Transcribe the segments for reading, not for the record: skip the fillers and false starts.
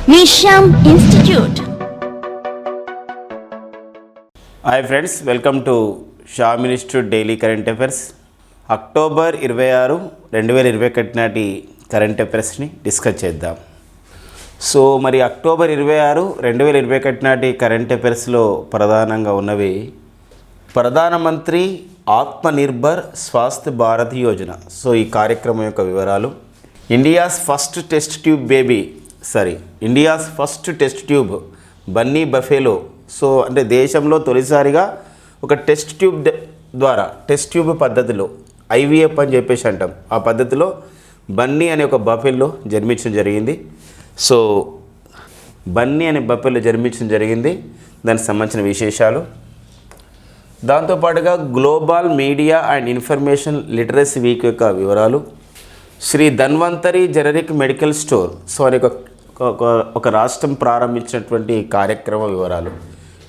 నిషామ్ institute. Hi friends, welcome to Sham institute daily current affairs. October 26, 2021 నాటి current అఫైర్స్ని discuss చేద్దాం. So మరి అక్టోబర్ 26, 2021 నాటి కరెంట్ అఫైర్స్లో ప్రధానంగా ఉన్నవి ప్రధానమంత్రి ఆత్మనిర్భర్ స్వాస్థ్య భారత్ యోజన. సో ఈ కార్యక్రమం యొక్క వివరాలు, India's first test tube bunny buffalo. So అంటే దేశంలో తొలిసారిగా ఒక టెస్ట్ ట్యూబ్ పద్ధతిలో IVF అని చెప్పేసి అంటాం, ఆ పద్ధతిలో బన్నీ అనే ఒక బఫెల్లో జన్మించడం జరిగింది. సో బన్నీ అనే బఫెల్లో జన్మించడం జరిగింది, దానికి సంబంధించిన విశేషాలు. దాంతోపాటుగా global media and information literacy week యొక్క వివరాలు, Shri Dhanvantari generic medical store so అనే ఒక రాష్ట్రం ప్రారంభించినటువంటి కార్యక్రమ వివరాలు,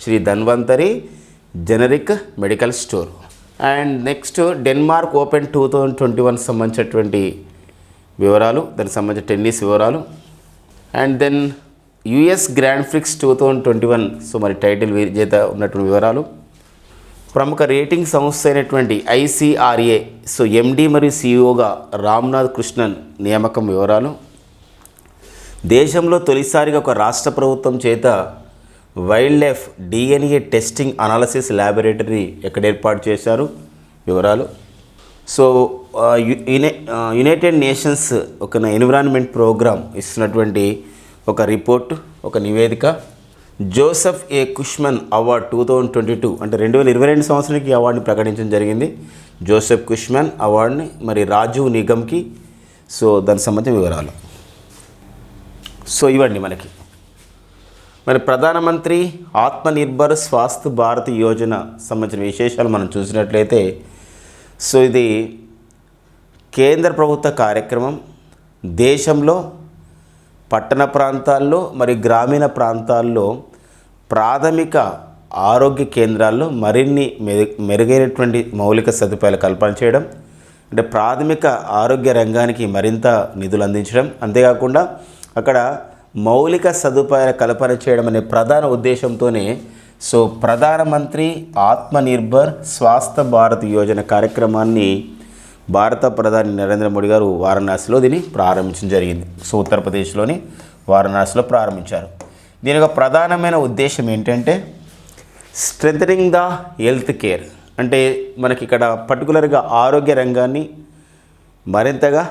Shri Dhanvantari generic medical store. And next Denmark open 2021 సంబంధించినటువంటి వివరాలు, దానికి సంబంధించిన టెన్నిస్ వివరాలు. And then US grand prix 2021 so మరి టైటిల్ విజేత ఉన్నటువంటి వివరాలు. ప్రముఖ రేటింగ్ సంస్థ అయినటువంటి ICRA సో MD మరియు CEOగా రామ్నాథ్ కృష్ణన్ నియామకం వివరాలు. దేశంలో తొలిసారిగా ఒక రాష్ట్ర ప్రభుత్వం చేత wild life DNA testing analysis laboratory ఎక్కడ ఏర్పాటు చేశారు వివరాలు. సో యునైటెడ్ నేషన్స్ ఒక ఎన్విరాన్మెంట్ ప్రోగ్రామ్ ఇస్తున్నటువంటి ఒక రిపోర్టు, ఒక నివేదిక. జోసెఫ్ ఏ కుష్మన్ అవార్డ్ 2022 అంటే 2022 సంవత్సరానికి ఈ అవార్డుని ప్రకటించడం జరిగింది. జోసెఫ్ కుష్మన్ అవార్డుని మరి రాజీవ్ నిగమ్కి. సో దానికి సంబంధించిన వివరాలు. సో ఇవ్వండి మనకి మరి ప్రధానమంత్రి ఆత్మనిర్భర్ స్వాస్థ్య భారత్ యోజన సంబంధించిన విశేషాలు మనం చూసినట్లయితే, సో ఇది కేంద్ర ప్రభుత్వ కార్యక్రమం. దేశంలో పట్టణ ప్రాంతాల్లో మరియు గ్రామీణ ప్రాంతాల్లో ప్రాథమిక ఆరోగ్య కేంద్రాల్లో మరిన్ని మెరుగైనటువంటి మౌలిక సదుపాయాలు కల్పన చేయడం, అంటే ప్రాథమిక ఆరోగ్య రంగానికి మరింత నిధులు అందించడం, అంతేకాకుండా అక్కడ మౌలిక సదుపాయాల కల్పన చేయడం అనే ప్రధాన ఉద్దేశంతోనే సో ప్రధానమంత్రి ఆత్మనిర్భర్ స్వాస్థ్య భారత్ యోజన కార్యక్రమాన్ని భారత ప్రధాని నరేంద్ర మోడీ గారు వారణాసిలో దీన్ని ప్రారంభించడం జరిగింది. సో ఉత్తరప్రదేశ్లోని వారణాసిలో ప్రారంభించారు. దీని యొక్క ప్రధానమైన ఉద్దేశం ఏంటంటే స్ట్రెంథనింగ్ ద హెల్త్ కేర్, అంటే మనకి ఇక్కడ పర్టికులర్గా ఆరోగ్య రంగాన్ని మరింతగా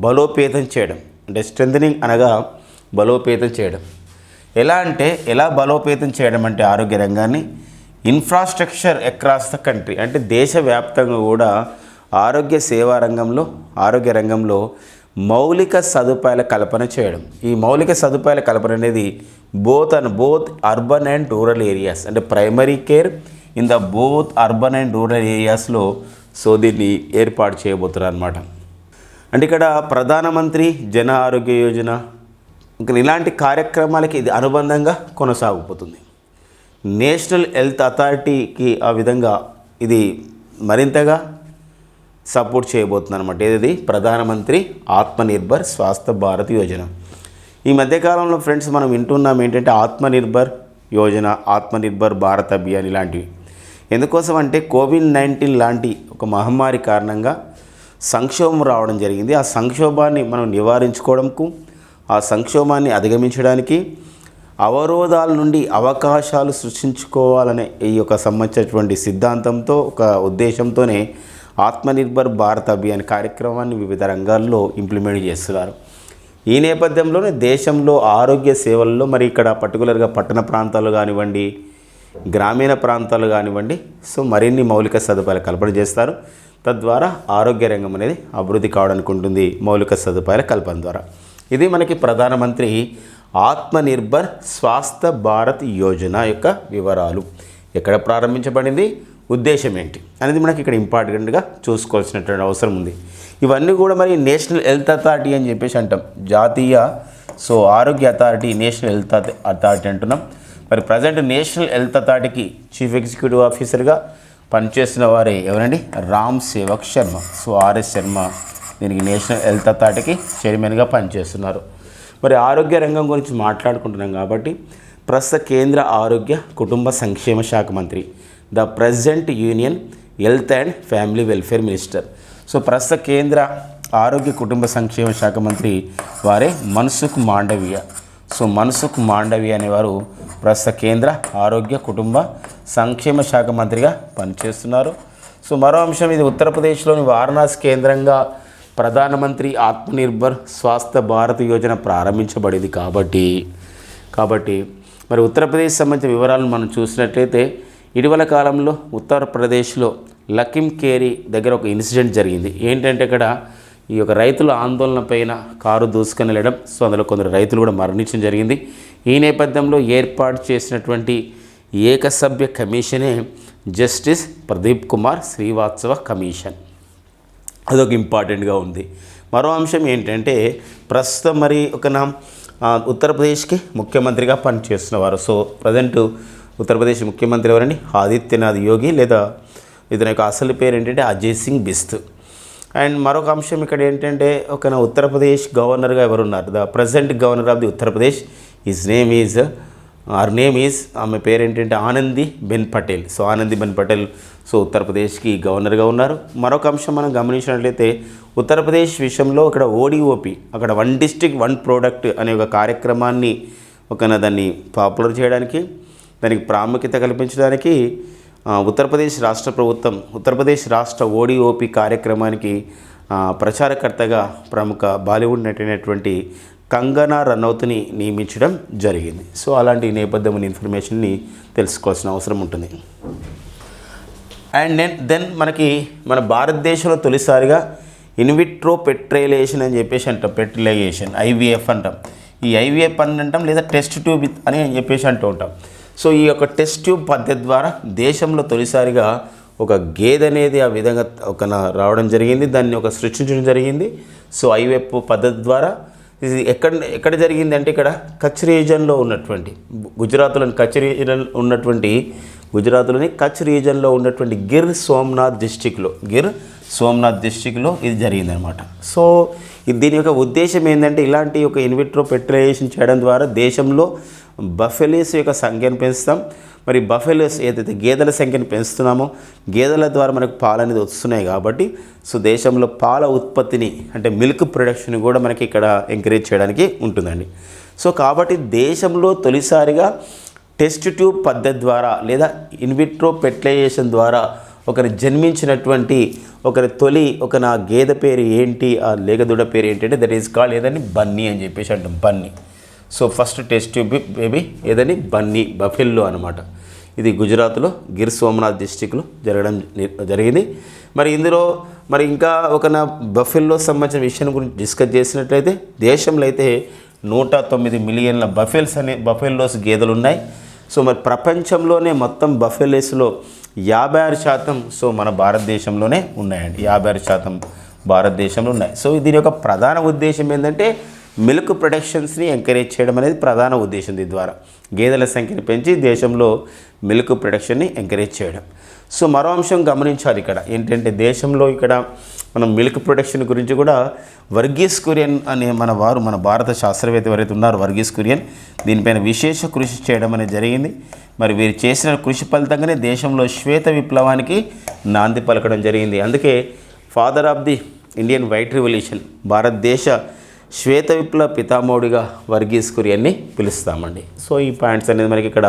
బలోపేతం చేయడం. అంటే స్ట్రెంథనింగ్ అనగా బలోపేతం చేయడం. ఎలా బలోపేతం చేయడం అంటే ఆరోగ్య రంగాన్ని ఇన్ఫ్రాస్ట్రక్చర్ అక్రాస్ ద కంట్రీ, అంటే దేశవ్యాప్తంగా కూడా ఆరోగ్య రంగంలో మౌలిక సదుపాయాల కల్పన చేయడం. ఈ మౌలిక సదుపాయాల కల్పన అనేది both urban and rural areas, అంటే primary care in the both urban and rural ఏరియాస్లో సో దీన్ని ఏర్పాటు చేయబోతున్నారు అన్నమాట. అంటే ఇక్కడ ప్రధానమంత్రి జన ఆరోగ్య యోజన ఇంకా ఇలాంటి కార్యక్రమాలకి ఇది అనుబంధంగా కొనసాగిపోతుంది. నేషనల్ హెల్త్ అథారిటీకి ఆ విధంగా ఇది మరింతగా సపోర్ట్ చేయబోతుంది అనమాట. ఇది ప్రధానమంత్రి ఆత్మనిర్భర్ స్వాస్థ్య భారత్ యోజన. ఈ మధ్యకాలంలో ఫ్రెండ్స్ మనం వింటున్నాం ఏంటంటే ఆత్మనిర్భర్ యోజన, ఆత్మనిర్భర్ భారత్ అభియాన్ ఇలాంటివి. ఎందుకోసం అంటే COVID-19 లాంటి ఒక మహమ్మారి కారణంగా సంక్షోభం రావడం జరిగింది. ఆ సంక్షోభాన్ని మనం నివారించుకోవడంకు, ఆ సంక్షోభాన్ని అధిగమించడానికి, అవరోధాల నుండి అవకాశాలు సృష్టించుకోవాలనే ఈ యొక్క సంబంధించినటువంటి సిద్ధాంతంతో, ఒక ఉద్దేశంతోనే ఆత్మనిర్భర్ భారత్ అభియాన్ కార్యక్రమాన్ని వివిధ రంగాల్లో ఇంప్లిమెంట్ చేస్తున్నారు. ఈ నేపథ్యంలోనే దేశంలో ఆరోగ్య సేవల్లో మరి ఇక్కడ పర్టికులర్గా పట్టణ ప్రాంతాలు కానివ్వండి, గ్రామీణ ప్రాంతాలు కానివ్వండి, సో మరిన్ని మౌలిక సదుపాయాలు కల్పన చేస్తారు. తద్వారా ఆరోగ్య రంగం అనేది అభివృద్ధి కావడానికి ఉంటుంది మౌలిక సదుపాయాల కల్పన ద్వారా. ఇది మనకి ప్రధానమంత్రి ఆత్మనిర్భర్ స్వాస్థ్య భారత్ యోజన యొక్క వివరాలు. ఎక్కడ ప్రారంభించబడింది, ఉద్దేశం ఏంటి అనేది మనకి ఇక్కడ ఇంపార్టెంట్గా చూసుకోవాల్సినటువంటి అవసరం ఉంది. ఇవన్నీ కూడా మరి నేషనల్ హెల్త్ అథారిటీ అని చెప్పేసి అంటాం, జాతీయ సో ఆరోగ్య అథారిటీ, నేషనల్ హెల్త్ అథారిటీ అంటున్నాం. మరి ప్రజెంట్ నేషనల్ హెల్త్ అథారిటీకి చీఫ్ ఎగ్జిక్యూటివ్ ఆఫీసర్గా పనిచేస్తున్న వారే ఎవరండి, రామ్ సేవక్ శర్మ. సో RS శర్మ దీనికి నేషనల్ హెల్త్ అథారిటీకి చైర్మన్గా పనిచేస్తున్నారు. మరి ఆరోగ్య రంగం గురించి మాట్లాడుకుంటున్నాం కాబట్టి ప్రస్తుత కేంద్ర ఆరోగ్య కుటుంబ సంక్షేమ శాఖ మంత్రి the president union health and family welfare minister. So ప్రస్తుత కేంద్ర ఆరోగ్య కుటుంబ సంక్షేమ శాఖ మంత్రి వారే మన్సుఖ్ మాండవీయ. సో మన్సుఖ్ మాండవీయ అనేవారు ప్రస్తుత కేంద్ర ఆరోగ్య కుటుంబ సంక్షేమ శాఖ మంత్రిగా పనిచేస్తున్నారు. సో మరో అంశం, ఇది ఉత్తరప్రదేశ్లోని వారణాసి కేంద్రంగా ప్రధానమంత్రి ఆత్మనిర్భర్ స్వాస్థ్య భారత్ యోజన ప్రారంభించబడింది కాబట్టి మరి ఉత్తరప్రదేశ్ సంబంధించిన వివరాలను మనం చూసినట్లయితే ఇటీవల కాలంలో ఉత్తరప్రదేశ్లో లఖింకేరి దగ్గర ఒక ఇన్సిడెంట్ జరిగింది. ఏంటంటే ఇక్కడ ఈ యొక్క రైతుల ఆందోళన పైన కారు దూసుకొని వెళ్ళడం, సో అందులో కొందరు రైతులు కూడా మరణించడం జరిగింది. ఈ నేపథ్యంలో ఏర్పాటు చేసినటువంటి ఏకసభ్య కమిషనే జస్టిస్ ప్రదీప్ కుమార్ శ్రీవాత్సవ కమిషన్. అదొక ఇంపార్టెంట్గా ఉంది. మరో అంశం ఏంటంటే ప్రస్తుతం మరి ఉత్తరప్రదేశ్కి ముఖ్యమంత్రిగా పనిచేస్తున్నవారు. సో ప్రజెంట్ ఉత్తరప్రదేశ్ ముఖ్యమంత్రి ఎవరండి? ఆదిత్యనాథ్ యోగి, లేదా ఇతని యొక్క అసలు పేరు ఏంటంటే అజయ్ సింగ్ బిస్త్. అండ్ మరొక అంశం ఇక్కడ ఏంటంటే ఉత్తరప్రదేశ్ గవర్నర్గా ఎవరున్నారు? The present governor of the Uttar Pradesh, her name is ఆమె పేరు ఏంటంటే ఆనందీబెన్ పటేల్. సో ఆనందీబెన్ పటేల్ సో ఉత్తరప్రదేశ్కి గవర్నర్గా ఉన్నారు. మరొక అంశం మనం గమనించినట్లయితే ఉత్తరప్రదేశ్ విషయంలో ఇక్కడ ఓడిఓపి, అక్కడ వన్ డిస్ట్రిక్ట్ వన్ ప్రోడక్ట్ అనే ఒక కార్యక్రమాన్ని దాన్ని పాపులర్ చేయడానికి, దానికి ప్రాముఖ్యత కల్పించడానికి ఉత్తరప్రదేశ్ రాష్ట్ర ప్రభుత్వం ఉత్తరప్రదేశ్ రాష్ట్ర ఓడిఓపి కార్యక్రమానికి ప్రచారకర్తగా ప్రముఖ బాలీవుడ్ నటినటువంటి కంగనా రనౌత్ని నియమించడం జరిగింది. సో అలాంటి నేపథ్యం ఇన్ఫర్మేషన్ని తెలుసుకోవాల్సిన అవసరం ఉంటుంది. అండ్ దెన్ మన భారతదేశంలో తొలిసారిగా ఇన్విట్రో ఫెర్టిలైజేషన్ అని చెప్పేసి అంటాం. ఫెర్టిలైజేషన్ ఐవీఎఫ్ అంటాం. ఈ ఐవీఎఫ్ అని అంటాం, లేదా టెస్ట్ ట్యూబ్ అని చెప్పేసి అంటూ ఉంటాం. సో ఈ యొక్క టెస్ట్ ట్యూబ్ పద్ధతి ద్వారా దేశంలో తొలిసారిగా ఒక గేదె అనేది ఆ విధంగా రావడం జరిగింది, దాన్ని సృష్టించడం జరిగింది. సో ఐవీఎఫ్ పద్ధతి ద్వారా ఇది ఎక్కడ జరిగింది అంటే ఇక్కడ కచ్ రీజన్లో ఉన్నటువంటి గుజరాత్లోని కచ్ రీజన్లో ఉన్నటువంటి గిర్ సోమనాథ్ డిస్టిక్లో ఇది జరిగిందనమాట. సో దీని యొక్క ఉద్దేశం ఏంటంటే ఇలాంటి ఒక ఇన్విట్రో ఫెర్టిలైజేషన్ చేయడం ద్వారా దేశంలో బఫెలోస్ యొక్క సంఖ్యను పెంచుతాం. మరి బఫెలోస్ ఏదైతే గేదెల సంఖ్యను పెంచుతున్నామో గేదెల ద్వారా మనకు పాలు అనేది వస్తున్నాయి కాబట్టి సో దేశంలో పాల ఉత్పత్తిని అంటే మిల్క్ ప్రొడక్షన్ కూడా మనకి ఇక్కడ ఎంకరేజ్ చేయడానికి ఉంటుందండి. సో కాబట్టి దేశంలో తొలిసారిగా టెస్ట్ ట్యూబ్ పద్ధతి ద్వారా లేదా ఇన్విట్రో ఫెర్టిలైజేషన్ ద్వారా జన్మించినటువంటి తొలి నా గేదె పేరు ఏంటి, ఆ లేగదూడ పేరు ఏంటంటే దట్ ఈస్ కాల్డ్ ఏదని బన్నీ అని చెప్పేసి అంటాం. Bunny. So first test tube baby ఏదని బన్నీ బఫెల్లో అనమాట. ఇది గుజరాత్లో గిర్ సోమనాథ్ డిస్టిక్లో జరిగింది. మరి ఇందులో ఇంకా బఫెల్లో సంబంధించిన విషయం గురించి డిస్కస్ చేసినట్లయితే దేశంలో అయితే 109 మిలియన్ల బఫెల్లోస్ గేదెలు ఉన్నాయి. సో మరి ప్రపంచంలోనే మొత్తం బఫెలోస్లో 56% సో మన భారతదేశంలోనే ఉన్నాయండి. 56% భారతదేశంలో ఉన్నాయి. సో దీని యొక్క ప్రధాన ఉద్దేశం ఏంటంటే మిల్క్ ప్రొడక్షన్స్ని ఎంకరేజ్ చేయడం అనేది ప్రధాన ఉద్దేశం. దీని ద్వారా గేదెల సంఖ్యను పెంచి దేశంలో మిల్క్ ప్రొడక్షన్ని ఎంకరేజ్ చేయడం. సో మరో అంశం గమనించాలి ఇక్కడ ఏంటంటే దేశంలో మనం మిల్క్ ప్రొడక్షన్ గురించి కూడా వర్గీస్ కురియన్ అనే మన భారత శాస్త్రవేత్త ఎవరైతే ఉన్నారో వర్గీస్ కురియన్ దీనిపైన విశేష కృషి చేయడం అనేది జరిగింది. మరి వీరు చేసిన కృషి ఫలితంగానే దేశంలో శ్వేత విప్లవానికి నాంది పలకడం జరిగింది. అందుకే father of the Indian white revolution, భారతదేశ శ్వేత విప్లవ పితామహుడిగా వర్గీస్ కురియన్ని పిలుస్తామండి. సో ఈ పాయింట్స్ అనేది మనకి ఇక్కడ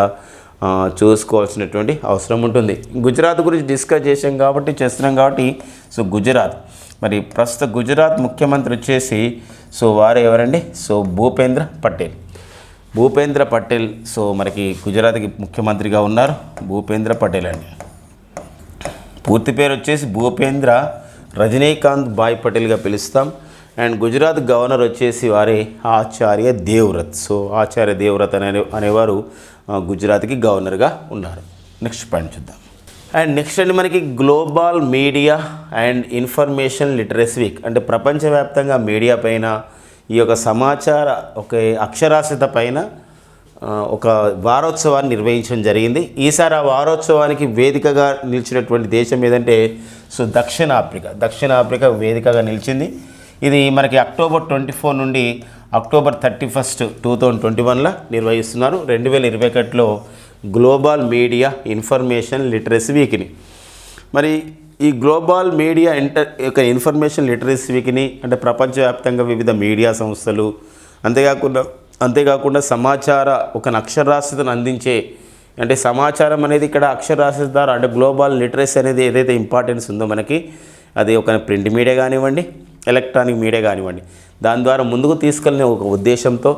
చూసుకోవాల్సినటువంటి అవసరం ఉంటుంది. గుజరాత్ గురించి డిస్కస్ చేస్తున్నాం కాబట్టి సో గుజరాత్ మరి ప్రస్తుత గుజరాత్ ముఖ్యమంత్రి వచ్చేసి సో వారు ఎవరండి? సో భూపేంద్ర పటేల్. సో మనకి గుజరాత్కి ముఖ్యమంత్రిగా ఉన్నారు భూపేంద్ర పటేల్ అండి. పూర్తి పేరు వచ్చేసి భూపేంద్ర రజనీకాంత్ భాయ్ పటేల్గా పిలుస్తాం. అండ్ గుజరాత్ గవర్నర్ వచ్చేసి వారే ఆచార్య దేవ్వ్రత్. సో ఆచార్య దేవ్వ్రత్ అనేవారు గుజరాత్కి గవర్నర్గా ఉన్నారు. నెక్స్ట్ పాయింట్ చూద్దాం. అండ్ నెక్స్ట్ అండి మనకి global media and information literacy week, అంటే ప్రపంచవ్యాప్తంగా మీడియా పైన ఈ యొక్క సమాచార అక్షరాస్యత పైన ఒక వారోత్సవాన్ని నిర్వహించడం జరిగింది. ఈసారి ఆ వారోత్సవానికి వేదికగా నిలిచినటువంటి దేశం ఏదంటే సో దక్షిణాఫ్రికా వేదికగా నిలిచింది. ఇది మనకి అక్టోబర్ 24 నుండి అక్టోబర్ 31, 2021 నిర్వహిస్తున్నారు. 2021లో గ్లోబల్ మీడియా ఇన్ఫర్మేషన్ లిటరసీ వీక్ని. మరి ఈ గ్లోబల్ మీడియా ఇన్ఫర్మేషన్ లిటరసీ వీక్ని అంటే ప్రపంచవ్యాప్తంగా వివిధ మీడియా సంస్థలు అంతేకాకుండా సమాచార అక్షరాస్యతను అందించే అంటే సమాచారం అనేది ఇక్కడ అక్షరాస్యత ద్వారా అంటే గ్లోబల్ లిటరసీ అనేది ఏదైతే ఇంపార్టెన్స్ ఉందో మనకి అది ఒక ప్రింట్ మీడియా కానివ్వండి, ఎలక్ట్రానిక్ మీడియా కానివ్వండి, దాని ద్వారా ముందుకు తీసుకెళ్ళిన ఒక ఉద్దేశంతో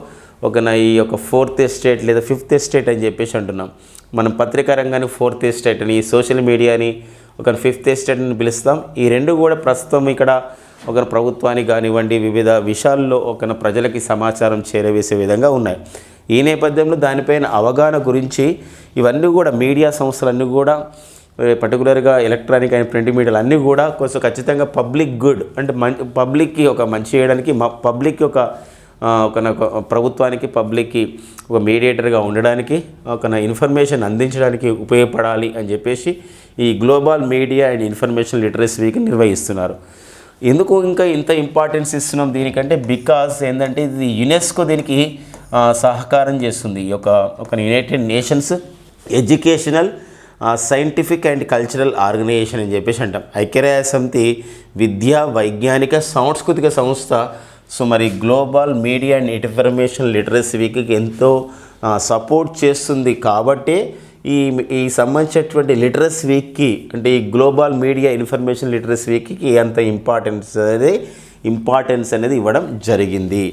ఈ యొక్క 4th ఎస్టేట్ లేదా 5th ఎస్టేట్ అని చెప్పేసి అంటున్నాం. మనం పత్రికా రంగాన్ని 4th ఎస్టేట్ అని, సోషల్ మీడియాని 5th ఎస్టేట్ అని పిలుస్తాం. ఈ రెండు కూడా ప్రస్తుతం ఇక్కడ ప్రభుత్వానికి కానివ్వండి వివిధ విషయాల్లో ప్రజలకి సమాచారం చేరవేసే విధంగా ఉన్నాయి. ఈ నేపథ్యంలో దానిపైన అవగాహన గురించి ఇవన్నీ కూడా మీడియా సంస్థలన్నీ కూడా పర్టికులర్గా ఎలక్ట్రానిక్ అండ్ ప్రింట్ మీడియాలు అన్నీ కూడా కొంచెం ఖచ్చితంగా పబ్లిక్ గుడ్ అంటే పబ్లిక్కి మంచి చేయడానికి పబ్లిక్కి ప్రభుత్వానికి పబ్లిక్కి మీడియేటర్గా ఉండడానికి ఇన్ఫర్మేషన్ అందించడానికి ఉపయోగపడాలి అని చెప్పేసి ఈ global media and information literacy week నిర్వహిస్తున్నారు. ఎందుకు ఇంకా ఇంత ఇంపార్టెన్స్ ఇస్తున్నాం దీనికంటే బికాస్ ఏంటంటే ఇది యునెస్కో దీనికి సహకారం చేస్తుంది. ఈ యొక్క United Nations Educational Scientific and Cultural Organization అని చెప్పేసి అంటాం. ఐక్యరాజ్య సమితి విద్యా వైజ్ఞానిక సాంస్కృతిక సంస్థ. సో మరి global media and information literacy వీక్కి ఎంతో సపోర్ట్ చేస్తుంది కాబట్టి ఈ సంబంధించినటువంటి లిటరసీ వీక్కి అంటే ఈ గ్లోబల్ మీడియా ఇన్ఫర్మేషన్ లిటరసీ వీక్కి అంత ఇంపార్టెన్స్ అనేది ఇవ్వడం జరిగింది.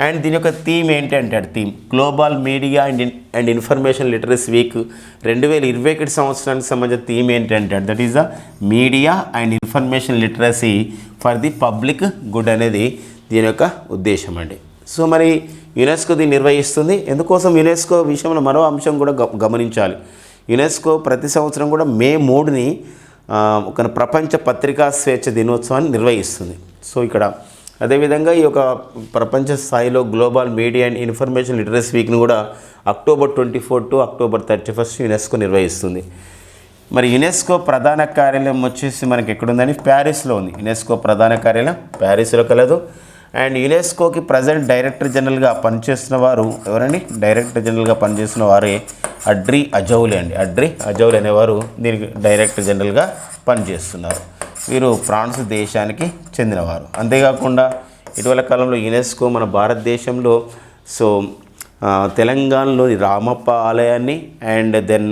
అండ్ దీని యొక్క థీమ్ ఏంటంటే theme global media and information literacy week 2021 సంవత్సరానికి సంబంధించిన థీమ్ ఏంటంటే that is the media and information literacy for the public good అనేది దీని యొక్క ఉద్దేశం అండి. సో మరి యునెస్కో దీన్ని నిర్వహిస్తుంది. ఎందుకోసం యునెస్కో విషయంలో మరో అంశం కూడా గమనించాలి. యునెస్కో ప్రతి సంవత్సరం కూడా మే 3ని ప్రపంచ పత్రికా స్వేచ్ఛ దినోత్సవాన్ని నిర్వహిస్తుంది. సో ఇక్కడ అదేవిధంగా ఈ యొక్క ప్రపంచ స్థాయిలో global media and information literacy వీక్ను కూడా అక్టోబర్ 24 to అక్టోబర్ 31 యునెస్కో నిర్వహిస్తుంది. మరి యునెస్కో ప్రధాన కార్యాలయం వచ్చేసి మనకి ఎక్కడుందని ప్యారిస్లో ఉంది. యునెస్కో ప్రధాన కార్యాలయం ప్యారిస్లో కలదు. అండ్ యునెస్కోకి ప్రజెంట్ డైరెక్టర్ జనరల్గా పనిచేస్తున్న వారు ఎవరండి? డైరెక్టర్ జనరల్గా పనిచేస్తున్న వారే అడ్రీ అజౌలే అండి. అడ్రీ అజౌలే అనేవారు దీనికి డైరెక్టర్ జనరల్గా పనిచేస్తున్నారు. వీరు ఫ్రాన్స్ దేశానికి చెందినవారు. అంతేకాకుండా ఇటీవల కాలంలో యునెస్కో మన భారతదేశంలో తెలంగాణలోని రామప్ప ఆలయాన్ని అండ్ దెన్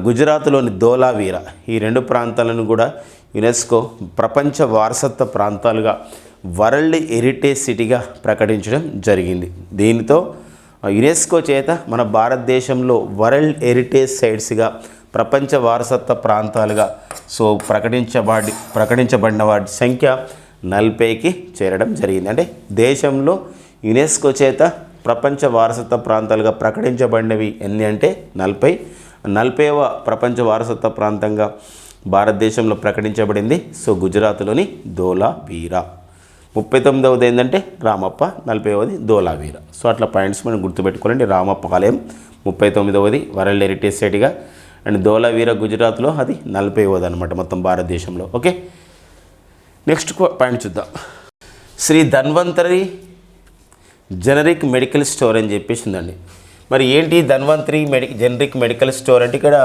గుజరాత్లోని ధోలావీరా ఈ 2 ప్రాంతాలను కూడా యునెస్కో ప్రపంచ వారసత్వ ప్రాంతాలుగా వరల్డ్ హెరిటేజ్ సిటీగా ప్రకటించడం జరిగింది. దీనితో యునెస్కో చేత మన భారతదేశంలో వరల్డ్ హెరిటేజ్ సైట్స్గా ప్రపంచ వారసత్వ ప్రాంతాలుగా ప్రకటించబడిన వాటి సంఖ్య 40కి చేరడం జరిగింది. అంటే దేశంలో యునెస్కో చేత ప్రపంచ వారసత్వ ప్రాంతాలుగా ప్రకటించబడినవి ఎన్ని అంటే 40వ ప్రపంచ వారసత్వ ప్రాంతంగా భారతదేశంలో ప్రకటించబడింది. గుజరాత్లోని ధోలావీరా. 39వది ఏంటంటే రామప్ప, 40వది ధోలావీరా. అట్లా పాయింట్స్ మనం గుర్తుపెట్టుకోవాలండి. రామప్ప ఆలయం 39వది వరల్డ్ హెరిటేజ్ సైట్గా అండ్ ధోలావీరా గుజరాత్లో అది 40వది అనమాట మొత్తం భారతదేశంలో. ఓకే, నెక్స్ట్ పాయింట్ చూద్దాం. Shri Dhanvantari generic medical store అని చెప్పేసి ఉందండి. మరి ఏంటి ధన్వంతరి జనరిక్ మెడికల్ స్టోర్ అంటే ఇక్కడ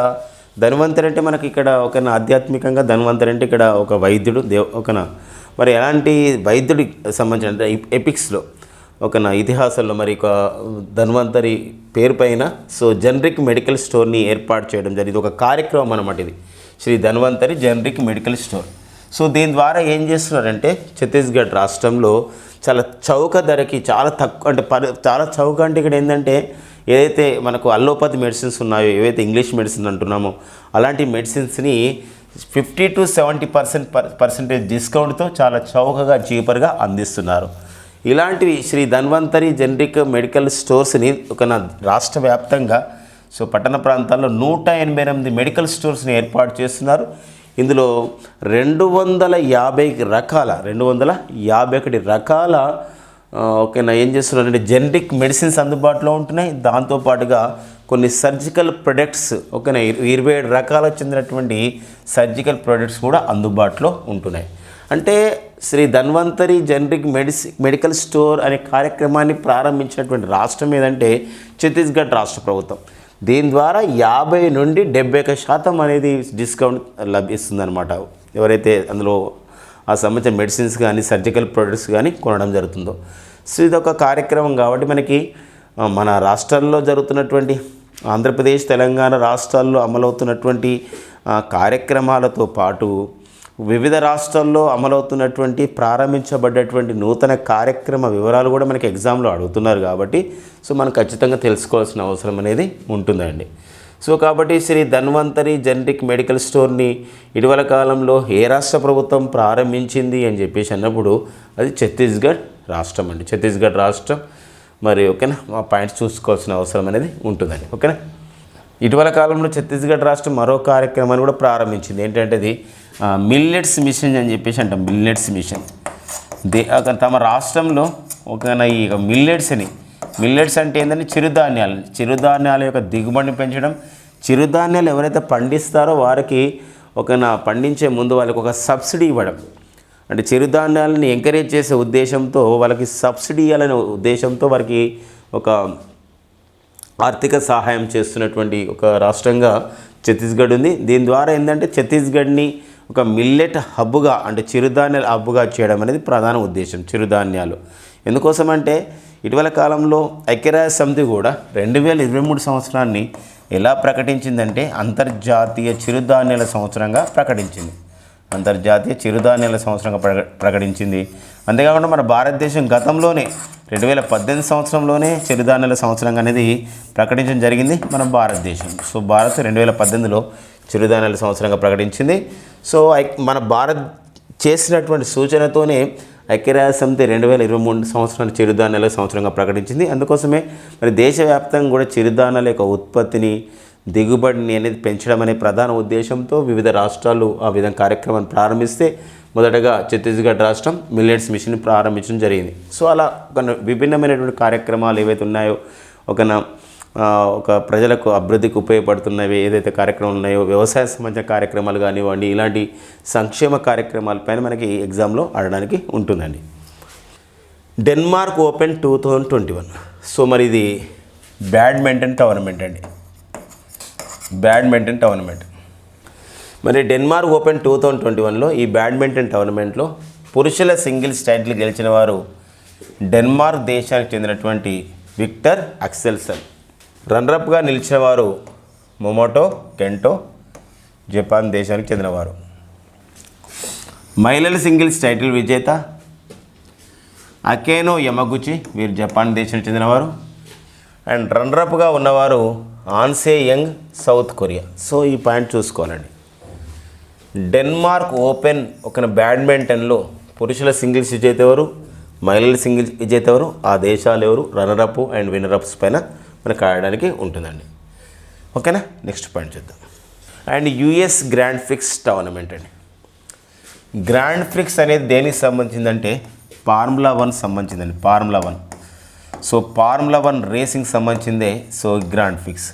ధన్వంతరి అంటే మనకి ఇక్కడ ఆధ్యాత్మికంగా ధన్వంతరి అంటే ఇక్కడ ఒక వైద్యుడు మరి ఎలాంటి వైద్యుడికి సంబంధించిన ఎపిక్స్లో ఇతిహాసంలో మరి ఒక ధన్వంతరి పేరు పైన జనరిక్ మెడికల్ స్టోర్ని ఏర్పాటు చేయడం జరిగింది. ఒక కార్యక్రమం అన్నమాట ఇది, Shri Dhanvantari generic medical store. దీని ద్వారా ఏం చేస్తున్నారంటే ఛత్తీస్గఢ్ రాష్ట్రంలో చాలా చౌక ధరకి చాలా తక్కువ అంటే చాలా చౌక అంటే ఇక్కడ ఏంటంటే ఏదైతే మనకు అల్లోపతి మెడిసిన్స్ ఉన్నాయో ఏవైతే ఇంగ్లీష్ మెడిసిన్ అంటున్నామో అలాంటి మెడిసిన్స్ని 50 to 70% డిస్కౌంట్తో చాలా చౌకగా చీపర్గా అందిస్తున్నారు. ఇలాంటివి శ్రీ ధన్వంతరి జనరిక్ మెడికల్ స్టోర్స్ని రాష్ట్ర వ్యాప్తంగా పట్టణ ప్రాంతాల్లో 188 మెడికల్ స్టోర్స్ని ఏర్పాటు చేస్తున్నారు. ఇందులో 251 రకాల ఏం చేస్తున్నారంటే జెనరిక్ మెడిసిన్స్ అందుబాటులో ఉంటున్నాయి. దాంతోపాటుగా కొన్ని సర్జికల్ ప్రొడక్ట్స్ 27 రకాలకు చెందినటువంటి సర్జికల్ ప్రొడక్ట్స్ కూడా అందుబాటులో ఉంటున్నాయి. అంటే Shri Dhanvantari generic medical store అనే కార్యక్రమాన్ని ప్రారంభించినటువంటి రాష్ట్రం ఏదంటే ఛత్తీస్గఢ్ రాష్ట్ర ప్రభుత్వం. దీని ద్వారా 50 నుండి 71% అనేది డిస్కౌంట్ లభిస్తుందన్నమాట. ఎవరైతే అందులో ఆ సంబంధించిన మెడిసిన్స్ కానీ సర్జికల్ ప్రొడక్ట్స్ కానీ కొనడం జరుగుతుందో. సో ఇది ఒక కార్యక్రమం కాబట్టి మనకి మన రాష్ట్రాల్లో జరుగుతున్నటువంటి ఆంధ్రప్రదేశ్ తెలంగాణ రాష్ట్రాల్లో అమలవుతున్నటువంటి కార్యక్రమాలతో పాటు వివిధ రాష్ట్రాల్లో అమలవుతున్నటువంటి ప్రారంభించబడ్డటువంటి నూతన కార్యక్రమ వివరాలు కూడా మనకి ఎగ్జామ్లో అడుగుతున్నారు కాబట్టి సో మనం ఖచ్చితంగా తెలుసుకోవాల్సిన అవసరం అనేది ఉంటుందండి. సో కాబట్టి శ్రీ ధన్వంతరి జనరిక్ మెడికల్ స్టోర్ని ఇటీవల కాలంలో ఏ రాష్ట్ర ప్రభుత్వం ప్రారంభించింది అని చెప్పేసి అన్నప్పుడు అది ఛత్తీస్గఢ్ రాష్ట్రం అండి. ఛత్తీస్గఢ్ రాష్ట్రం. మరి ఓకేనా, మా పాయింట్స్ చూసుకోవాల్సిన అవసరం అనేది ఉంటుందండి. ఓకేనా, ఇటీవల కాలంలో ఛత్తీస్గఢ్ రాష్ట్రం మరో కార్యక్రమాన్ని కూడా ప్రారంభించింది. ఏంటంటే అది మిల్లెట్స్ మిషన్ అని చెప్పేసి అంటాం. మిల్లెట్స్ మిషన్ తమ రాష్ట్రంలో ఒక ఈ మిల్లెట్స్ అంటే ఏంటంటే చిరుధాన్యాల యొక్క దిగుబడిని పెంచడం. చిరుధాన్యాలు ఎవరైతే పండిస్తారో వారికి పండించే ముందు వాళ్ళకి ఒక సబ్సిడీ ఇవ్వడం. అంటే చిరుధాన్యాలని ఎంకరేజ్ చేసే ఉద్దేశంతో వాళ్ళకి సబ్సిడీ ఇవ్వాలనే ఉద్దేశంతో వారికి ఒక ఆర్థిక సహాయం చేస్తున్నటువంటి ఒక రాష్ట్రంగా ఛత్తీస్గఢ్ ఉంది. దీని ద్వారా ఏంటంటే ఛత్తీస్గఢ్ని ఒక మిల్లెట్ హబ్గా అంటే చిరుధాన్యాల హబ్గా చేయడం అనేది ప్రధాన ఉద్దేశం. చిరుధాన్యాలు ఎందుకోసం అంటే ఇటీవల కాలంలో ఐక్యరాజ్య సమితి కూడా 2023 సంవత్సరాన్ని ఎలా ప్రకటించిందంటే అంతర్జాతీయ చిరుధాన్యాల సంవత్సరంగా ప్రకటించింది. అంతర్జాతీయ చిరుధాన్యాల సంవత్సరంగా ప్రకటించింది. అంతేకాకుండా మన భారతదేశం గతంలోనే 2018 సంవత్సరంలోనే చిరుధాన్యాల సంవత్సరంగా అనేది ప్రకటించడం జరిగింది మన భారతదేశం. సో భారత్ 2018లో చిరుధాన్యాల సంవత్సరంగా ప్రకటించింది. సో మన భారత్ చేసినటువంటి సూచనతోనే ఐక్యరాజ్య సమితి 2023 సంవత్సరాన్ని చిరుధాన్యాల సంవత్సరంగా ప్రకటించింది. అందుకోసమే మరి దేశవ్యాప్తంగా కూడా చిరుధాన్యాల యొక్క ఉత్పత్తిని దిగుబడిని అనేది పెంచడం అనే ప్రధాన ఉద్దేశంతో వివిధ రాష్ట్రాలు ఆ విధంగా కార్యక్రమాన్ని ప్రారంభిస్తే మొదటగా ఛత్తీస్గఢ్ రాష్ట్రం మిల్లెట్స్ మిషన్ ప్రారంభించడం జరిగింది. సో అలా విభిన్నమైనటువంటి కార్యక్రమాలు ఏవైతే ఉన్నాయో ఒక ప్రజలకు అభివృద్ధికి ఉపయోగపడుతున్నవి ఏదైతే కార్యక్రమాలు ఉన్నాయో వ్యవసాయ సంబంధించిన కార్యక్రమాలు కానివ్వండి ఇలాంటి సంక్షేమ కార్యక్రమాలపైన మనకి ఎగ్జామ్లో అడగడానికి ఉంటుందండి. Denmark open 2021. సో మరి ఇది బ్యాడ్మింటన్ టోర్నమెంట్ అండి. బ్యాడ్మింటన్ టోర్నమెంట్ మరి డెన్మార్క్ ఓపెన్ 2021లో ఈ బ్యాడ్మింటన్ టోర్నమెంట్లో పురుషుల సింగిల్స్ టైటిల్ గెలిచిన వారు డెన్మార్క్ దేశానికి చెందినటువంటి విక్టర్ అక్సెల్సన్. రన్నరప్గా నిలిచిన వారు మొమోటో కెంటో జపాన్ దేశానికి చెందినవారు. మహిళల సింగిల్స్ టైటిల్ విజేత అకేనో యమగుచి, వీరు జపాన్ దేశానికి చెందినవారు. అండ్ రన్నరప్గా ఉన్నవారు ఆన్సే యంగ్, సౌత్ కొరియా. సో ఈ పాయింట్ చూసుకోవాలండి. డెన్మార్క్ ఓపెన్ ఒక బ్యాడ్మింటన్లో పురుషుల సింగిల్స్ విజేత ఎవరు, మహిళల సింగిల్స్ విజేత ఎవరు, ఆ దేశాలు ఎవరు, రన్నరప్ అండ్ విన్నరప్స్ పైన మనకు ఆడడానికి ఉంటుందండి. ఓకేనా, నెక్స్ట్ పాయింట్ చూద్దాం. And US grand prix tournament అండి. గ్రాండ్ ప్రిక్స్ అనేది దేనికి సంబంధించిందంటే ఫార్ములా 1 సంబంధించిందండి. ఫార్ములా 1. సో ఫార్ములా 1 రేసింగ్ సంబంధించిందే సో గ్రాండ్ ప్రిక్స్.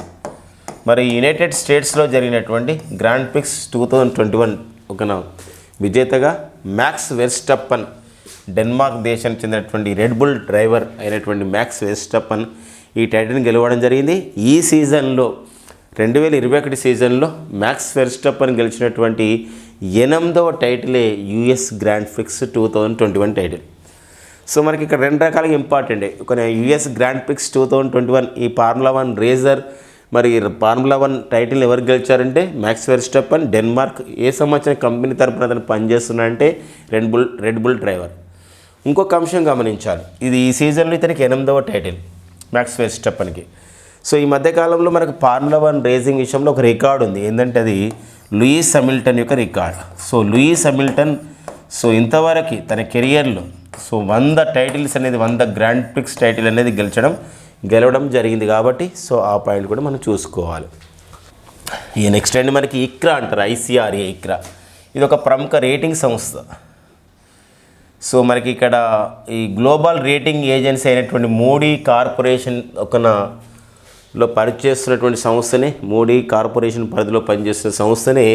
మరి యునైటెడ్ స్టేట్స్లో జరిగినటువంటి గ్రాండ్ ప్రిక్స్ 2021 ఒక విజేతగా మ్యాక్స్ వెర్స్టప్పన్, డెన్మార్క్ దేశానికి చెందినటువంటి రెడ్ బుల్ డ్రైవర్ అయినటువంటి మ్యాక్స్ వెర్స్టప్పన్ ఈ టైటిల్ని గెలవడం జరిగింది. ఈ సీజన్లో 2021 సీజన్లో మ్యాక్స్ వెర్స్టప్పన్ గెలిచినటువంటి 8వ టైటిలే US grand prix 2021 title. So మనకి ఇక్కడ 2 రకాలుగా ఇంపార్టెంట్. ఒక యుఎస్ గ్రాండ్ ప్రిక్స్ 2021 ఈ ఫార్ములా 1 రేసర్ మరి ఫార్ములా 1 టైటిల్ ఎవరు గెలిచారంటే మ్యాక్స్ వెర్స్టప్పన్, డెన్మార్క్. ఏ సంబంధించిన కంపెనీ తరపున అతను పనిచేస్తున్నాడంటే రెడ్ బుల్ డ్రైవర్. ఇంకొక అంశం గమనించాలి, ఇది ఈ సీజన్లో ఇతనికి 8వ టైటిల్ మ్యాక్స్ వెర్స్టప్పన్కి. సో ఈ మధ్యకాలంలో మనకు ఫార్ములా 1 రేసింగ్ విషయంలో ఒక రికార్డు ఉంది. ఏంటంటే అది లూయిస్ హామిల్టన్ యొక్క record. So Lewis Hamilton so ఇంతవరకు తన కెరియర్లో సో 100 టైటిల్స్ అనేది 100 గ్రాండ్ ప్రిక్స్ టైటిల్ అనేది గెలవడం జరిగింది కాబట్టి సో ఆ పాయింట్ కూడా మనం చూసుకోవాలి. ఈ నెక్స్ట్ అండి మనకి ఇక్రా అంటారు, ICRA ఇక్రా. ఇది ఒక ప్రముఖ రేటింగ్ సంస్థ. సో మనకి ఇక్కడ ఈ గ్లోబల్ రేటింగ్ ఏజెన్సీ అయినటువంటి మూడీ కార్పొరేషన్ లో పనిచేస్తున్నటువంటి సంస్థనే, మూడీ కార్పొరేషన్ పరిధిలో పనిచేస్తున్న సంస్థనే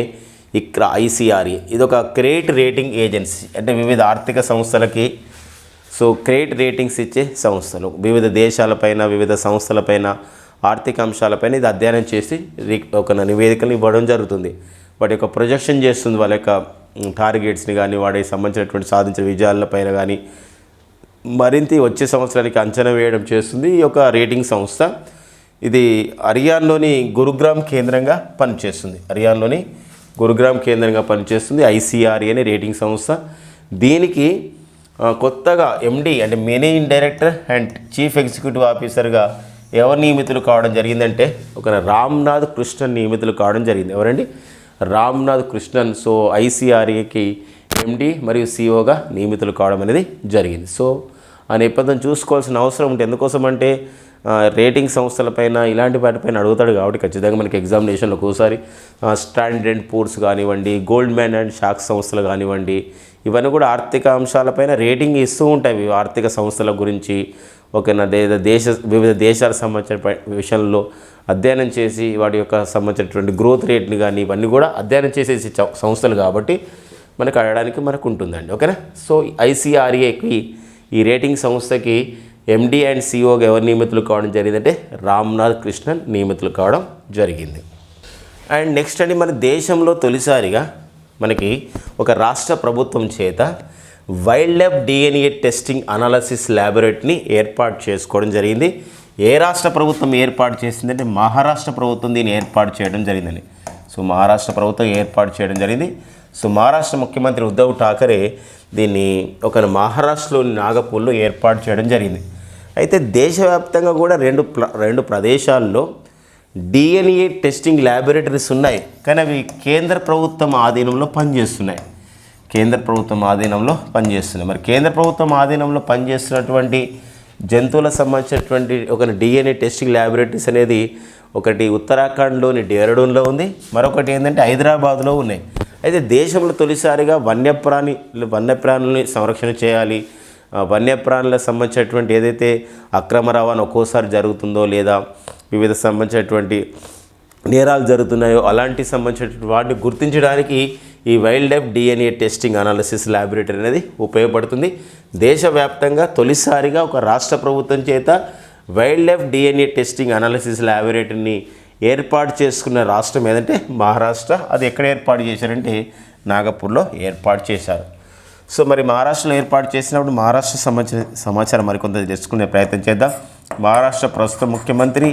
ఇక్కడ ICRA ఇది ఒక క్రెడిట్ రేటింగ్ ఏజెన్సీ, అంటే వివిధ ఆర్థిక సంస్థలకి క్రెడిట్ రేటింగ్స్ ఇచ్చే సంస్థలు, వివిధ దేశాలపైన వివిధ సంస్థలపైన ఆర్థిక అంశాలపైన ఇది అధ్యయనం చేసి ఒక నివేదికలు ఇవ్వడం జరుగుతుంది. వాటి యొక్క ప్రొజెక్షన్ చేస్తుంది, వాళ్ళ యొక్క టార్గెట్స్ని కానీ వాటికి సంబంధించినటువంటి సాధించిన విజయాలపైన కానీ మరింత వచ్చే సంవత్సరానికి అంచనా వేయడం చేస్తుంది ఈ యొక్క రేటింగ్ సంస్థ. ఇది హర్యానాలోని గురుగ్రామ్ కేంద్రంగా పనిచేస్తుంది. హర్యానాలోని గురుగ్రామ్ కేంద్రంగా పనిచేస్తుంది ICRA అనే రేటింగ్ సంస్థ. దీనికి కొత్తగా MD అంటే managing director and chief executive ఆఫీసర్గా ఎవరు నియమితులు కావడం జరిగిందంటే ఒక రామ్నాథ్ కృష్ణన్ నియమితులు కావడం జరిగింది. ఎవరండి? రామ్నాథ్ కృష్ణన్. ICRAకి MD మరియు CEOగా నియమితులు కావడం అనేది జరిగింది. ఆ నేపథ్యం చూసుకోవాల్సిన అవసరం ఉంటుంది. ఎందుకోసం అంటే రేటింగ్ సంస్థలపైన ఇలాంటి వాటిపైన అడుగుతాడు కాబట్టి ఖచ్చితంగా మనకి ఎగ్జామినేషన్లో ఒక్కోసారి స్టాండర్డ్ & పూర్స్ కానివ్వండి, గోల్డ్మ్యాన్ అండ్ సాక్స్ సంస్థలు కానివ్వండి, ఇవన్నీ కూడా ఆర్థిక అంశాలపైన రేటింగ్ ఇస్తూ ఉంటాయి. ఆర్థిక సంస్థల గురించి వివిధ దేశాలకు సంబంధించిన విషయంలో అధ్యయనం చేసి వాటి యొక్క సంబంధించినటువంటి గ్రోత్ రేట్ని కానీ ఇవన్నీ కూడా అధ్యయనం చేసేసి సంస్థలు కాబట్టి మనకు అడగడానికి మనకు ఉంటుందండి. ఓకేనా? ICRAకి ఈ రేటింగ్ సంస్థకి MD అండ్ CEOగా ఎవరు నియమితులు కావడం జరిగిందంటే రామ్నాథ్ కృష్ణన్ నియమితులు కావడం జరిగింది. అండ్ నెక్స్ట్ అండి, మన దేశంలో తొలిసారిగా మనకి ఒక రాష్ట్ర ప్రభుత్వం చేత wild life DNA testing analysis ల్యాబొరేటరీని ఏర్పాటు చేసుకోవడం జరిగింది. ఏ రాష్ట్ర ప్రభుత్వం ఏర్పాటు చేసిందంటే మహారాష్ట్ర ప్రభుత్వం దీన్ని ఏర్పాటు చేయడం జరిగిందండి. మహారాష్ట్ర ప్రభుత్వం ఏర్పాటు చేయడం జరిగింది. మహారాష్ట్ర ముఖ్యమంత్రి ఉద్ధవ్ ఠాకరే దీన్ని ఒక మహారాష్ట్రలోని నాగపూర్లో ఏర్పాటు చేయడం జరిగింది. అయితే దేశవ్యాప్తంగా కూడా రెండు ప్రదేశాల్లో DNA టెస్టింగ్ ల్యాబొరేటరీస్ ఉన్నాయి, కానీ అవి కేంద్ర ప్రభుత్వం ఆధీనంలో పనిచేస్తున్నాయి. మరి కేంద్ర ప్రభుత్వం ఆధీనంలో పనిచేస్తున్నటువంటి జంతువులకు సంబంధించినటువంటి ఒక DNA టెస్టింగ్ ల్యాబొరేటరీస్ అనేది ఒకటి ఉత్తరాఖండ్లోని డెహ్రాడూన్లో ఉంది, మరొకటి ఏంటంటే హైదరాబాద్లో ఉన్నాయి. అయితే దేశంలో తొలిసారిగా వన్యప్రాణులని సంరక్షణ చేయాలి, వన్యప్రాణులకు సంబంధించినటువంటి ఏదైతే అక్రమ రవాణా ఒక్కోసారి జరుగుతుందో లేదా వివిధ సంబంధించినటువంటి నేరాలు జరుగుతున్నాయో అలాంటి సంబంధించినటువంటి వాటిని గుర్తించడానికి ఈ wild life DNA testing analysis laboratory అనేది ఉపయోగపడుతుంది. దేశవ్యాప్తంగా తొలిసారిగా ఒక రాష్ట్ర ప్రభుత్వం చేత wild life DNA testing analysis ల్యాబొరేటరీని ఏర్పాటు చేసుకున్న రాష్ట్రం ఏదంటే మహారాష్ట్ర. అది ఎక్కడ ఏర్పాటు చేశారంటే నాగపూర్లో ఏర్పాటు చేశారు. మరి మహారాష్ట్రలో ఏర్పాటు చేసినప్పుడు మహారాష్ట్ర సంబంధించిన సమాచారం మరికొంత తెలుసుకునే ప్రయత్నం చేద్దాం. మహారాష్ట్ర ప్రస్తుత ముఖ్యమంత్రి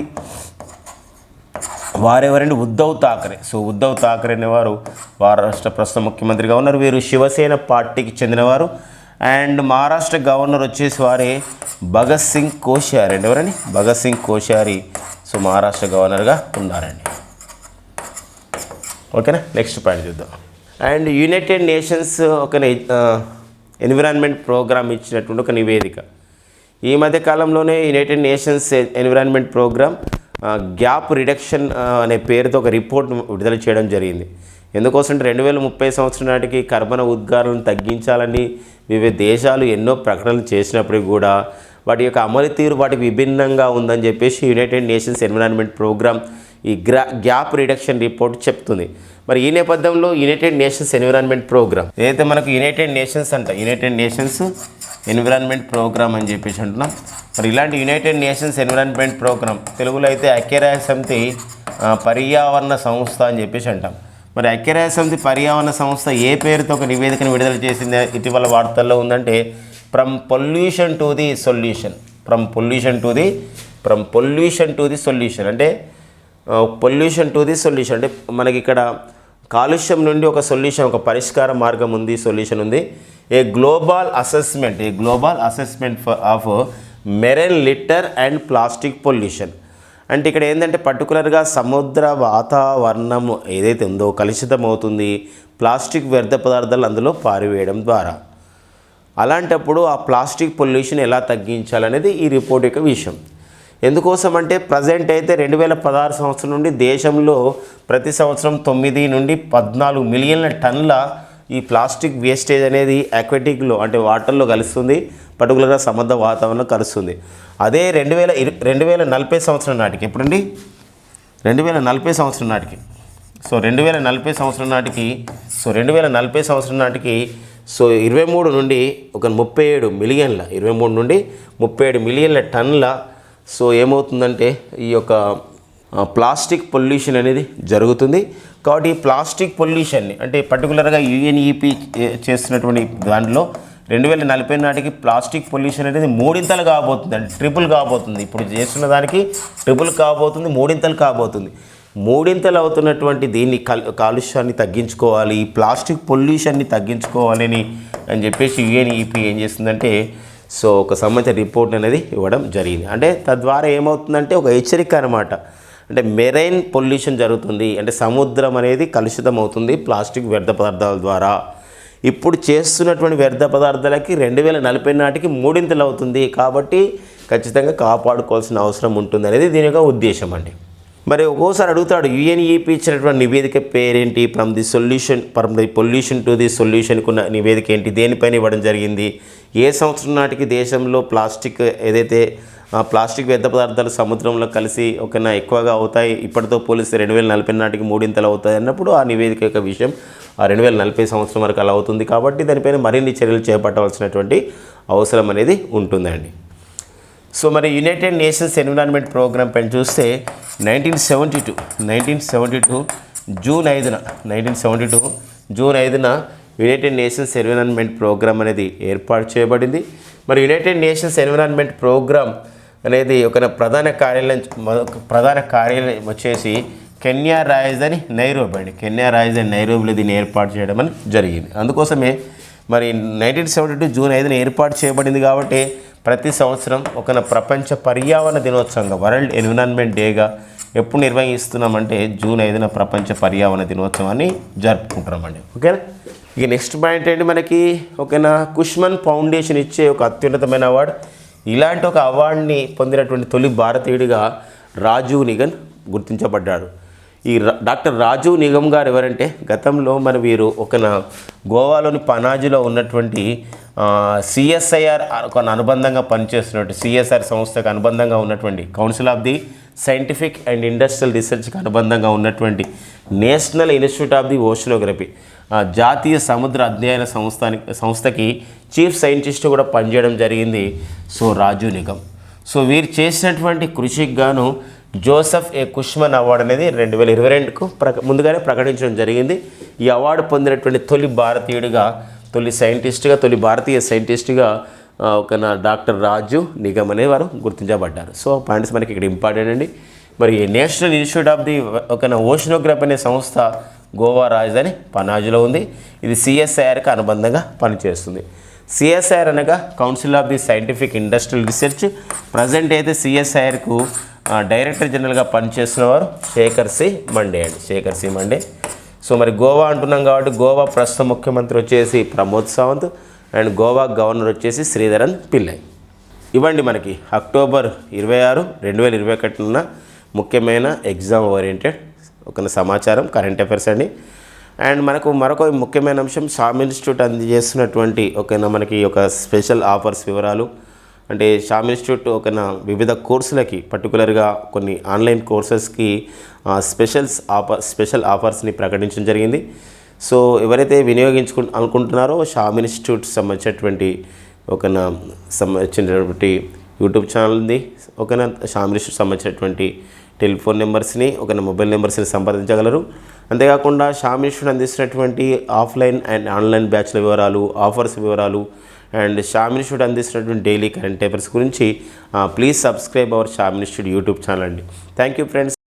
వారెవరండి? ఉద్ధవ్ ఠాకరే. ఉద్ధవ్ ఠాకరే అనేవారు మహారాష్ట్ర ప్రస్తుత ముఖ్యమంత్రిగా ఉన్నారు. వీరు శివసేన పార్టీకి చెందినవారు. అండ్ మహారాష్ట్ర గవర్నర్ వచ్చేసి వారే భగత్ సింగ్ కోశ్యారి అండి. ఎవరండి? భగత్ సింగ్ కోశ్యారి మహారాష్ట్ర గవర్నర్గా ఉన్నారండి. ఓకేనా? నెక్స్ట్ పాయింట్ చూద్దాం. అండ్ యునైటెడ్ నేషన్స్ ఒక ఎన్విరాన్మెంట్ ప్రోగ్రామ్ ఇచ్చినటువంటి ఒక నివేదిక. ఈ మధ్య కాలంలోనే United Nations Environment Programme gap reduction అనే పేరుతో ఒక రిపోర్ట్ విడుదల చేయడం జరిగింది. ఎందుకోసం 2030 సంవత్సరం నాటికి కర్బన ఉద్గారాలను తగ్గించాలని వివిధ దేశాలు ఎన్నో ప్రకటనలు చేసినప్పటికీ కూడా వాటి యొక్క అమలు తీరు వాటికి విభిన్నంగా ఉందని చెప్పేసి యునైటెడ్ నేషన్స్ ఎన్విరాన్మెంట్ ప్రోగ్రామ్ ఈ గ్యాప్ రిడక్షన్ రిపోర్ట్ చెప్తుంది. మరి ఈ నేపథ్యంలో యునైటెడ్ నేషన్స్ ఎన్విరాన్మెంట్ ప్రోగ్రామ్ ఏదైతే మనకు యునైటెడ్ నేషన్స్ ఎన్విరాన్మెంట్ ప్రోగ్రామ్ అని చెప్పేసి అంటున్నాం. మరి ఇలాంటి యునైటెడ్ నేషన్స్ ఎన్విరాన్మెంట్ ప్రోగ్రామ్ తెలుగులో అయితే ఐక్యరాజ్య సమితి పర్యావరణ సంస్థ అని చెప్పేసి అంటాం. మరి ఐక్యరాజ్య సమితి పర్యావరణ సంస్థ ఏ పేరుతో ఒక నివేదికను విడుదల చేసింది ఇటీవల వార్తల్లో ఉందంటే from pollution to the solution. అంటే పొల్యూషన్ టు ది సొల్యూషన్ అంటే మనకి ఇక్కడ కాలుష్యం నుండి ఒక సొల్యూషన్, ఒక పరిష్కార మార్గం ఉంది, సొల్యూషన్ ఉంది. A global assessment of marine litter and plastic pollution. అంటే ఇక్కడ ఏంటంటే పర్టికులర్గా సముద్ర వాతావరణం ఏదైతే ఉందో కలుషితం అవుతుంది ప్లాస్టిక్ వ్యర్థ పదార్థాలు అందులో పారివేయడం ద్వారా. అలాంటప్పుడు ఆ ప్లాస్టిక్ పొల్యూషన్ ఎలా తగ్గించాలనేది ఈ రిపోర్ట్ యొక్క విషయం. ఎందుకోసం అంటే ప్రజెంట్ అయితే 2016 సంవత్సరం నుండి దేశంలో ప్రతి సంవత్సరం 9 నుండి 14 మిలియన్ల టన్నుల ఈ ప్లాస్టిక్ వేస్టేజ్ అనేది అక్వాటిక్లో అంటే వాటర్లో కలుస్తుంది, పర్టికులర్గా సముద్ర వాతావరణంలో కలుస్తుంది. అదే 2040 సంవత్సరం నాటికి ఎప్పుడండి 2040 సంవత్సరం నాటికి సో 2040 సంవత్సరం నాటికి 2040 సంవత్సరం నాటికి 23 నుండి ఒక 37 మిలియన్ల 23 నుండి 37 మిలియన్ల టన్నుల ఏమవుతుందంటే ఈ యొక్క ప్లాస్టిక్ పొల్యూషన్ అనేది జరుగుతుంది. కాబట్టి ఈ ప్లాస్టిక్ పొల్యూషన్ని అంటే పర్టికులర్గా యుఎన్ఈపి చేస్తున్నటువంటి దాంట్లో 2040 నాటికి ప్లాస్టిక్ పొల్యూషన్ అనేది మూడింతలు కాబోతుంది, అంటే ట్రిపుల్ కాబోతుంది. ఇప్పుడు చేస్తున్న దానికి ట్రిపుల్ కాబోతుంది, మూడింతలు కాబోతుంది. మూడింతలు అవుతున్నటువంటి దీన్ని కాలుష్యాన్ని తగ్గించుకోవాలి, ఈ ప్లాస్టిక్ పొల్యూషన్ని తగ్గించుకోవాలని చెప్పేసి యుఎన్ఈపి ఏం చేస్తుందంటే ఒక సంబంధించిన రిపోర్ట్ అనేది ఇవ్వడం జరిగింది. అంటే తద్వారా ఏమవుతుందంటే ఒక హెచ్చరిక అన్నమాట. అంటే మెరైన్ పొల్యూషన్ జరుగుతుంది, అంటే సముద్రం అనేది కలుషితం అవుతుంది ప్లాస్టిక్ వ్యర్థ పదార్థాల ద్వారా. ఇప్పుడు చేస్తున్నటువంటి వ్యర్థ పదార్థాలకి 2040 నాటికి మూడింతలు అవుతుంది. కాబట్టి ఖచ్చితంగా కాపాడుకోవాల్సిన అవసరం ఉంటుంది అనేది దీని యొక్క ఉద్దేశం అండి. మరి ఒక్కోసారి అడుగుతాడు, యుఎన్ఈపి ఇచ్చినటువంటి నివేదిక పేరేంటి, from the pollution to the సొల్యూషన్కు ఉన్న నివేదిక ఏంటి, దేనిపైన ఇవ్వడం జరిగింది, ఏ సంవత్సరం నాటికి దేశంలో ప్లాస్టిక్ ఏదైతే ప్లాస్టిక్ వ్యర్థ పదార్థాలు సముద్రంలో కలిసి ఎక్కువగా అవుతాయి, ఇప్పటితో పోలిస్తే 2040 నాటికి మూడింతలు అవుతాయి అన్నప్పుడు ఆ నివేదిక యొక్క విషయం 2040 సంవత్సరం వరకు అలా అవుతుంది. కాబట్టి దానిపైన మరిన్ని చర్యలు చేపట్టవలసినటువంటి అవసరం అనేది ఉంటుందండి. మరి యునైటెడ్ నేషన్స్ ఎన్విరాన్మెంట్ ప్రోగ్రామ్ పైన చూస్తే 1972 జూన్ 5న యునైటెడ్ నేషన్స్ ఎన్విరాన్మెంట్ ప్రోగ్రామ్ అనేది ఏర్పాటు చేయబడింది. మరి యునైటెడ్ నేషన్స్ ఎన్విరాన్మెంట్ ప్రోగ్రామ్ అనేది ఒక ప్రధాన కార్యాలయం వచ్చేసి కెన్యా రాజధాని నైరోబి అండి. కెన్యా రాజధాని నైరోబిలో దీన్ని ఏర్పాటు చేయడం అని జరిగింది. అందుకోసమే మరి 1972 జూన్ 5న ఏర్పాటు చేయబడింది. కాబట్టి ప్రతి సంవత్సరం ప్రపంచ పర్యావరణ దినోత్సవంగా వరల్డ్ ఎన్విరాన్మెంట్ డేగా ఎప్పుడు నిర్వహిస్తున్నామంటే జూన్ 5న ప్రపంచ పర్యావరణ దినోత్సవాన్ని జరుపుకుంటున్నామండి. ఓకేనా. ఇక నెక్స్ట్ పాయింట్ ఏంటి మనకి, కుష్మన్ ఫౌండేషన్ ఇచ్చే ఒక అత్యున్నతమైన అవార్డు. ఇలాంటి ఒక అవార్డుని పొందినటువంటి తొలి భారతీయుడిగా రాజీవ్ నిగమ్ గుర్తించబడ్డాడు. ఈ డాక్టర్ రాజీవ్ నిగమ్ గారు ఎవరంటే గతంలో వీరు గోవాలోని పనాజీలో ఉన్నటువంటి సిఎస్ఐఆర్ అనుబంధంగా పనిచేస్తున్నటువంటి సిఎస్ఆర్ సంస్థకు అనుబంధంగా ఉన్నటువంటి council of the scientific and industrial రీసెర్చ్కి అనుబంధంగా ఉన్నటువంటి national institute of the oceanography జాతీయ సముద్ర అధ్యయన సంస్థకి చీఫ్ సైంటిస్ట్ కూడా పనిచేయడం జరిగింది రాజీవ్ నిగమ్. వీరు చేసినటువంటి కృషికి గాను జోసెఫ్ ఏ కుష్మన్ అవార్డు అనేది 2022కు ముందుగానే ప్రకటించడం జరిగింది. ఈ అవార్డు పొందినటువంటి తొలి భారతీయ సైంటిస్ట్గా డాక్టర్ రాజీవ్ నిగమ్ అనే వారు గుర్తించబడ్డారు. పాయింట్స్ మనకి ఇక్కడ ఇంపార్టెంట్ అండి. మరి national institute of the oceanography అనే సంస్థ గోవా రాజధాని పనాజీలో ఉంది. ఇది సిఎస్ఐఆర్కి అనుబంధంగా పనిచేస్తుంది. సిఎస్ఐఆర్ అనగా council of the scientific industrial research. Present అయితే సిఎస్ఐఆర్కు డైరెక్టర్ జనరల్గా పనిచేస్తున్నవారు శేఖర్ సి మండే. మరి గోవా అంటున్నాం కాబట్టి గోవా ప్రస్తుత ముఖ్యమంత్రి వచ్చేసి ప్రమోద్ సావంత్ అండ్ గోవా గవర్నర్ వచ్చేసి శ్రీధరన్ పిల్లై. ఇవ్వండి మనకి అక్టోబర్ 26, 2021 ఉన్న ముఖ్యమైన ఎగ్జామ్ ఓరియంటెడ్ సమాచారం, కరెంట్ అఫైర్స్ అండి. అండ్ మనకు మరొక ముఖ్యమైన అంశం షామ్ ఇన్స్టిట్యూట్ అందజేస్తున్నటువంటి మనకి స్పెషల్ ఆఫర్స్ వివరాలు. అంటే షామ్ ఇన్స్టిట్యూట్ వివిధ కోర్సులకి పర్టికులర్గా కొన్ని ఆన్లైన్ కోర్సెస్కి స్పెషల్ ఆఫర్స్ని ప్రకటించడం జరిగింది. ఎవరైతే అనుకుంటున్నారో షామ్ ఇన్స్టిట్యూట్ సంబంధించినటువంటి యూట్యూబ్ ఛానల్ ఉంది. షామ్ ఇన్స్టిట్యూట్ సంబంధించినటువంటి టెలిఫోన్ నెంబర్స్ని మొబైల్ నెంబర్స్ని సంప్రదించగలరు. అంతేకాకుండా షామ్ ఇన్స్టిట్యూట్ అందిస్తున్నటువంటి ఆఫ్లైన్ అండ్ ఆన్లైన్ బ్యాచ్ల వివరాలు, ఆఫర్స్ వివరాలు అండ్ షామ్ ఇన్స్టిట్యూట్ అందిస్తున్నటువంటి డైలీ కరెంట్ అఫైర్స్ గురించి please subscribe our Sham institute YouTube channel అండి. Thank you friends.